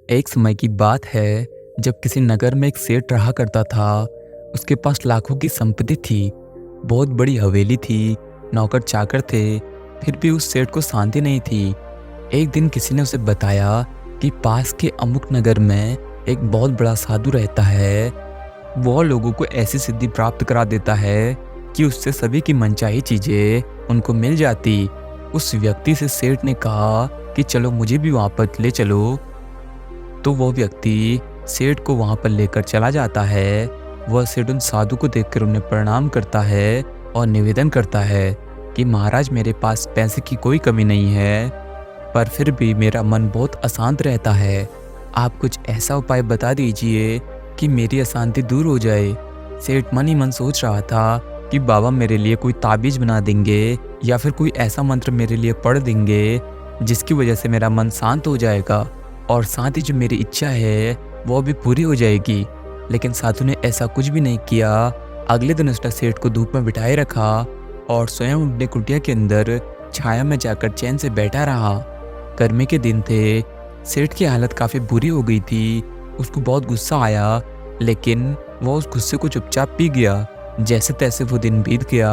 एक समय की बात है जब किसी नगर में एक सेठ रहा करता था। उसके पास लाखों की संपत्ति थी, बहुत बड़ी हवेली थी, नौकर चाकर थे, फिर भी उस सेठ को शांति नहीं थी। एक दिन किसी ने उसे बताया कि पास के अमुक नगर में एक बहुत बड़ा साधु रहता है। वह लोगों को ऐसी सिद्धि प्राप्त करा देता है कि उससे सभी की मनचाही चीजें उनको मिल जाती। उस व्यक्ति से सेठ ने कहा कि चलो मुझे भी वहां पर ले चलो। तो वो व्यक्ति सेठ को वहां पर लेकर चला जाता है। वह सेठ उन साधु को देखकर उन्हें प्रणाम करता है और निवेदन करता है कि महाराज, मेरे पास पैसे की कोई कमी नहीं है, पर फिर भी मेरा मन बहुत अशांत रहता है। आप कुछ ऐसा उपाय बता दीजिए कि मेरी अशांति दूर हो जाए। सेठ मन ही मन सोच रहा था कि बाबा मेरे लिए कोई ताबीज बना देंगे या फिर कोई ऐसा मंत्र मेरे लिए पढ़ देंगे जिसकी वजह से मेरा मन शांत हो जाएगा और साथ ही जो मेरी इच्छा है वो भी पूरी हो जाएगी। लेकिन साधु ने ऐसा कुछ भी नहीं किया। अगले दिन उसने सेठ को धूप में बिठाए रखा और स्वयं अपने कुटिया के अंदर छाया में जाकर चैन से बैठा रहा। गर्मी के दिन थे, सेठ की हालत काफ़ी बुरी हो गई थी। उसको बहुत गुस्सा आया, लेकिन वह उस गुस्से को चुपचाप पी गया। जैसे तैसे वो दिन बीत गया।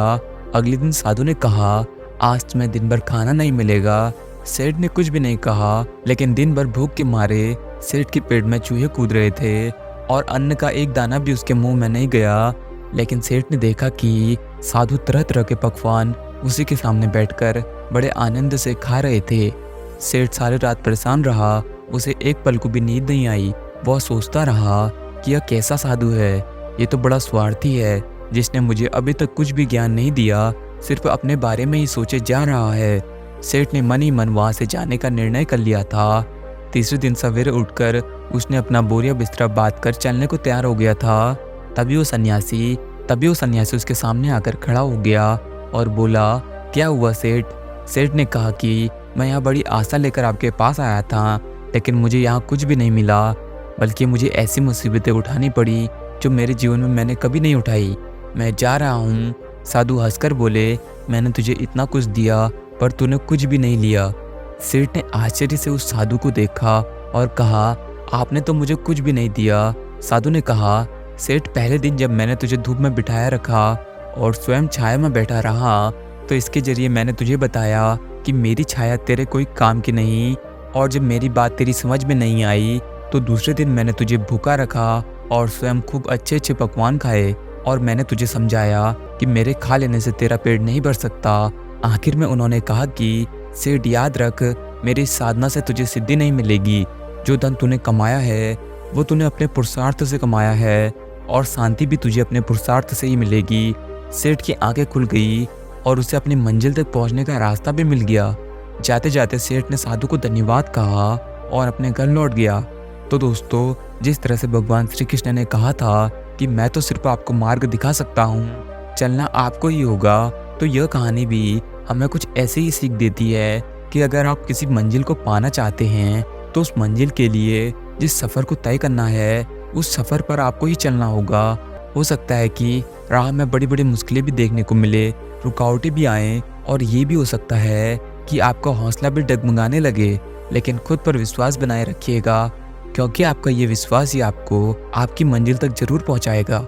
अगले दिन साधु ने कहा, आज तुम्हें दिन भर खाना नहीं मिलेगा। सेठ ने कुछ भी नहीं कहा, लेकिन दिन भर भूख के मारे सेठ के पेट में चूहे कूद रहे थे और अन्न का एक दाना भी उसके मुंह में नहीं गया। लेकिन सेठ ने देखा कि साधु तरह तरह के पकवान उसी के सामने बैठकर बड़े आनंद से खा रहे थे। सेठ सारी रात परेशान रहा, उसे एक पल को भी नींद नहीं आई। वह सोचता रहा कि यह कैसा साधु है, ये तो बड़ा स्वार्थी है, जिसने मुझे अभी तक कुछ भी ज्ञान नहीं दिया, सिर्फ अपने बारे में ही सोचे जा रहा है। सेठ ने मन ही मन वहां से जाने का निर्णय कर लिया था। तीसरे दिन सवेरे उठकर उसने अपना बोरिया बिस्तरा बांध कर चलने को तैयार हो गया था। तभी वो सन्यासी उसके सामने आकर खड़ा हो गया और बोला, क्या हुआ सेठ? सेठ ने कहा कि मैं यहाँ बड़ी आशा लेकर आपके पास आया था, लेकिन मुझे यहाँ कुछ भी नहीं मिला, बल्कि मुझे ऐसी मुसीबतें उठानी पड़ी जो मेरे जीवन में मैंने कभी नहीं उठाई। मैं जा रहा हूँ। साधु हंसकर बोले, मैंने तुझे इतना कुछ दिया पर तूने कुछ भी नहीं लिया। सेठ ने आश्चर्य से उस साधु को देखा और कहा, आपने तो मुझे कुछ भी नहीं दिया। साधु ने कहा, सेठ, पहले दिन जब मैंने तुझे धूप में बिठाया रखा और स्वयं छाया में बैठा रहा, तो इसके जरिए मैंने तुझे बताया कि मेरी छाया तेरे कोई काम की नहीं, और जब मेरी बात तेरी समझ में नहीं आई तो दूसरे दिन मैंने तुझे भूखा रखा और स्वयं खूब अच्छे अच्छे पकवान खाए, और मैंने तुझे समझाया कि मेरे खा लेने से तेरा पेट नहीं भर सकता। आखिर में उन्होंने कहा कि सेठ, याद रख, मेरी साधना से तुझे सिद्धि नहीं मिलेगी। जो धन तूने कमाया है वो तूने अपने पुरुषार्थ से कमाया है, और शांति भी तुझे अपने पुरुषार्थ से ही मिलेगी। सेठ की आंखें खुल गई और उसे अपनी मंजिल तक पहुंचने का रास्ता भी मिल गया। जाते जाते सेठ ने साधु को धन्यवाद कहा और अपने घर लौट गया। तो दोस्तों, जिस तरह से भगवान श्री कृष्ण ने कहा था कि मैं तो सिर्फ आपको मार्ग दिखा सकता हूँ, चलना आपको ही होगा, तो यह कहानी भी हमें कुछ ऐसे ही सीख देती है कि अगर आप किसी मंजिल को पाना चाहते हैं तो उस मंजिल के लिए जिस सफ़र को तय करना है उस सफ़र पर आपको ही चलना होगा। हो सकता है कि राह में बड़ी बड़ी मुश्किलें भी देखने को मिले, रुकावटें भी आएँ, और ये भी हो सकता है कि आपका हौसला भी डगमगाने लगे, लेकिन खुद पर विश्वास बनाए रखिएगा, क्योंकि आपका ये विश्वास ही आपको आपकी मंजिल तक जरूर पहुँचाएगा।